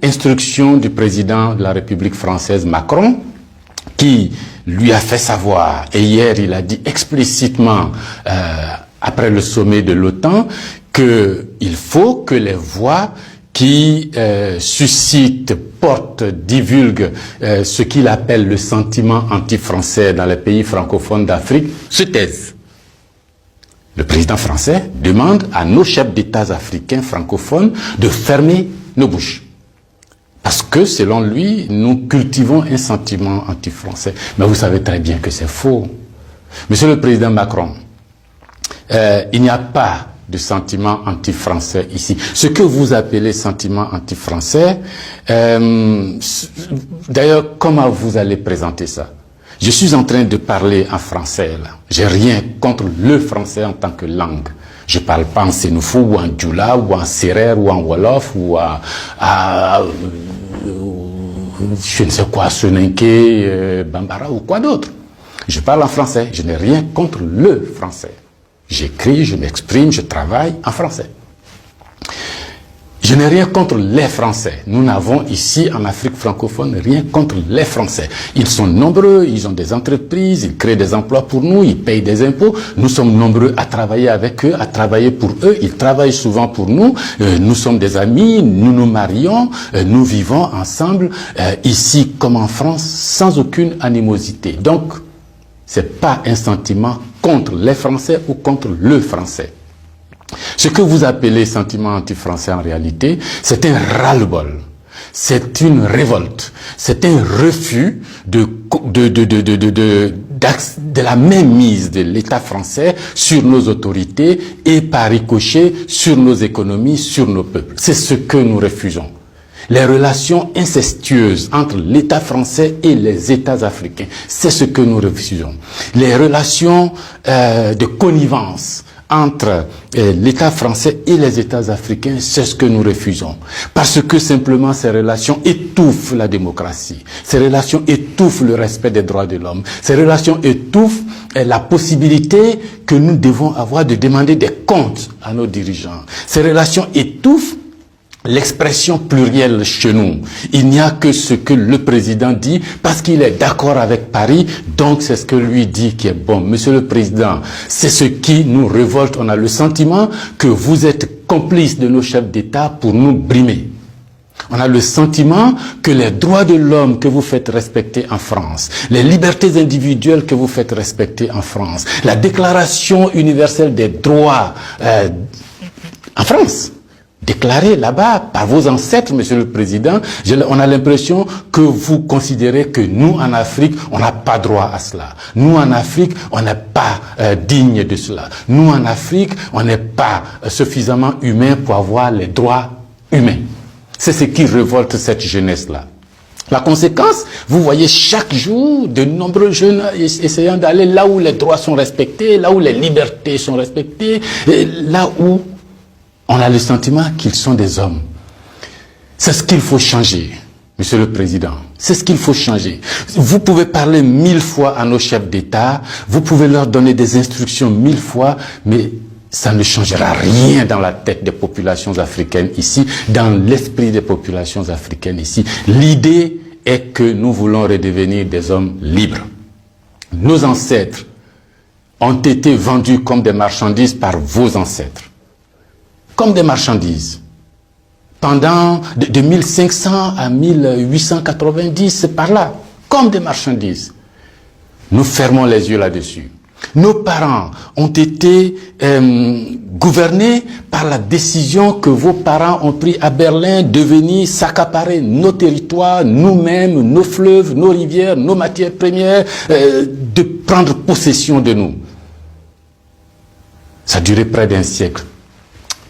instruction du président de la République française Macron, qui lui a fait savoir, et hier il a dit explicitement, après le sommet de l'OTAN, qu'il faut que les voix qui suscitent, portent, divulguent ce qu'il appelle le sentiment anti-français dans les pays francophones d'Afrique se taisent. Le président français demande à nos chefs d'État africains francophones de fermer nos bouches. Parce que, selon lui, nous cultivons un sentiment anti-français. Mais vous savez très bien que c'est faux. Monsieur le Président Macron, il n'y a pas de sentiment anti-français ici. Ce que vous appelez sentiment anti-français, d'ailleurs, comment vous allez présenter ça? Je suis en train de parler en français, là. J'ai rien contre le français en tant que langue. Je parle pas en sénoufou, ou en djoula, ou en sérère, ou en wolof, ou je ne sais quoi, soninké, bambara, ou quoi d'autre. Je parle en français. Je n'ai rien contre le français. J'écris, je m'exprime, je travaille en français. Je n'ai rien contre les Français. Nous n'avons ici, en Afrique francophone, rien contre les Français. Ils sont nombreux, ils ont des entreprises, ils créent des emplois pour nous, ils payent des impôts. Nous sommes nombreux à travailler avec eux, à travailler pour eux. Ils travaillent souvent pour nous. Nous sommes des amis, nous nous marions, nous vivons ensemble, ici comme en France, sans aucune animosité. Donc, c'est pas un sentiment contre les Français ou contre le Français. Ce que vous appelez sentiment anti-français en réalité, c'est un ras-le-bol, c'est une révolte, c'est un refus de la mainmise de l'État français sur nos autorités et par ricochet sur nos économies, sur nos peuples. C'est ce que nous refusons. Les relations incestueuses entre l'État français et les États africains, c'est ce que nous refusons. Les relations de connivence entre l'État français et les États africains, c'est ce que nous refusons. Parce que simplement ces relations étouffent la démocratie. Ces relations étouffent le respect des droits de l'homme. Ces relations étouffent la possibilité que nous devons avoir de demander des comptes à nos dirigeants. Ces relations étouffent l'expression plurielle chez nous. Il n'y a que ce que le président dit parce qu'il est d'accord avec Paris, donc c'est ce que lui dit qui est bon. Monsieur le Président, c'est ce qui nous révolte. On a le sentiment que vous êtes complice de nos chefs d'État pour nous brimer. On a le sentiment que les droits de l'homme que vous faites respecter en France, les libertés individuelles que vous faites respecter en France, la Déclaration universelle des droits en France, déclaré là-bas par vos ancêtres, Monsieur le Président, on a l'impression que vous considérez que nous, en Afrique, on n'a pas droit à cela. Nous, en Afrique, on n'est pas digne de cela. Nous, en Afrique, on n'est pas suffisamment humain pour avoir les droits humains. C'est ce qui révolte cette jeunesse-là. La conséquence, vous voyez chaque jour de nombreux jeunes essayant d'aller là où les droits sont respectés, là où les libertés sont respectées, là où on a le sentiment qu'ils sont des hommes. C'est ce qu'il faut changer, Monsieur le Président. C'est ce qu'il faut changer. Vous pouvez parler 1000 fois à nos chefs d'État, vous pouvez leur donner des instructions 1000 fois, mais ça ne changera rien dans la tête des populations africaines ici, dans l'esprit des populations africaines ici. L'idée est que nous voulons redevenir des hommes libres. Nos ancêtres ont été vendus comme des marchandises par vos ancêtres. Comme des marchandises. Pendant de 1500 à 1890, c'est par là, comme des marchandises. Nous fermons les yeux là-dessus. Nos parents ont été gouvernés par la décision que vos parents ont prise à Berlin de venir s'accaparer nos territoires, nous-mêmes, nos fleuves, nos rivières, nos matières premières, de prendre possession de nous. Ça a duré près d'un siècle.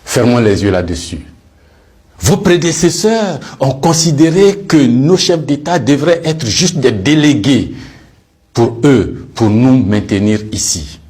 Fermons les yeux là-dessus. Vos prédécesseurs ont considéré que nos chefs d'État devraient être juste des délégués pour eux, pour nous maintenir ici.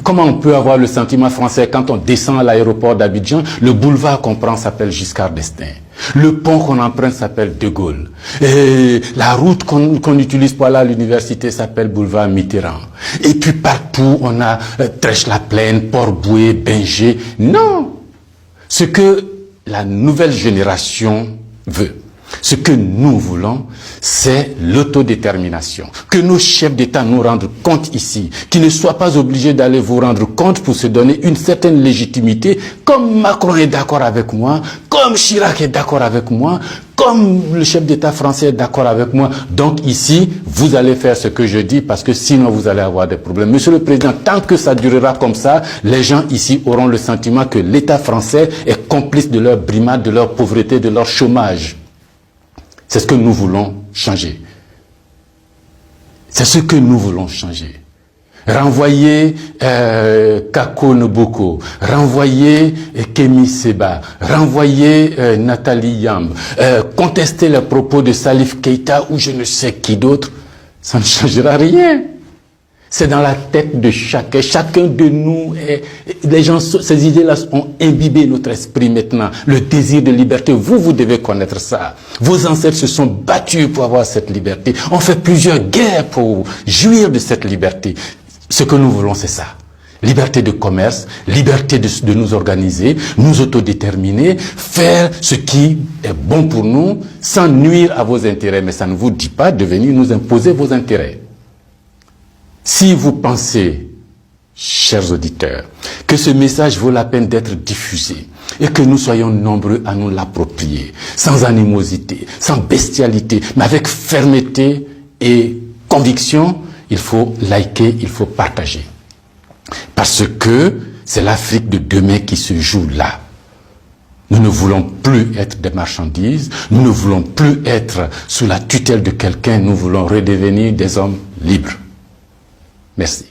Comment on peut avoir le sentiment français quand on descend à l'aéroport d'Abidjan, le boulevard qu'on prend s'appelle Giscard d'Estaing. Le pont qu'on emprunte s'appelle De Gaulle. Et la route qu'on utilise pour aller à l'université s'appelle boulevard Mitterrand. Et puis partout, on a Trèche-la-Plaine, Port-Bouët, Binger. Non! Ce que la nouvelle génération veut. Ce que nous voulons, c'est l'autodétermination. Que nos chefs d'État nous rendent compte ici, qu'ils ne soient pas obligés d'aller vous rendre compte pour se donner une certaine légitimité, comme Macron est d'accord avec moi, comme Chirac est d'accord avec moi, comme le chef d'État français est d'accord avec moi. Donc ici, vous allez faire ce que je dis parce que sinon vous allez avoir des problèmes. Monsieur le Président, tant que ça durera comme ça, les gens ici auront le sentiment que l'État français est complice de leur brimade, de leur pauvreté, de leur chômage. C'est ce que nous voulons changer. C'est ce que nous voulons changer. Renvoyer Kako Noboko, renvoyer Kemi Seba, renvoyer Nathalie Yamb, contester les propos de Salif Keïta ou je ne sais qui d'autre, ça ne changera rien. C'est dans la tête de chacun. Chacun de nous, les gens, ces idées-là ont imbibé notre esprit maintenant. Le désir de liberté, vous devez connaître ça. Vos ancêtres se sont battus pour avoir cette liberté. On fait plusieurs guerres pour jouir de cette liberté. Ce que nous voulons, c'est ça. Liberté de commerce, liberté de nous organiser, nous autodéterminer, faire ce qui est bon pour nous, sans nuire à vos intérêts. Mais ça ne vous dit pas de venir nous imposer vos intérêts. Si vous pensez, chers auditeurs, que ce message vaut la peine d'être diffusé et que nous soyons nombreux à nous l'approprier, sans animosité, sans bestialité, mais avec fermeté et conviction, il faut liker, il faut partager. Parce que c'est l'Afrique de demain qui se joue là. Nous ne voulons plus être des marchandises, nous ne voulons plus être sous la tutelle de quelqu'un, nous voulons redevenir des hommes libres. Merci.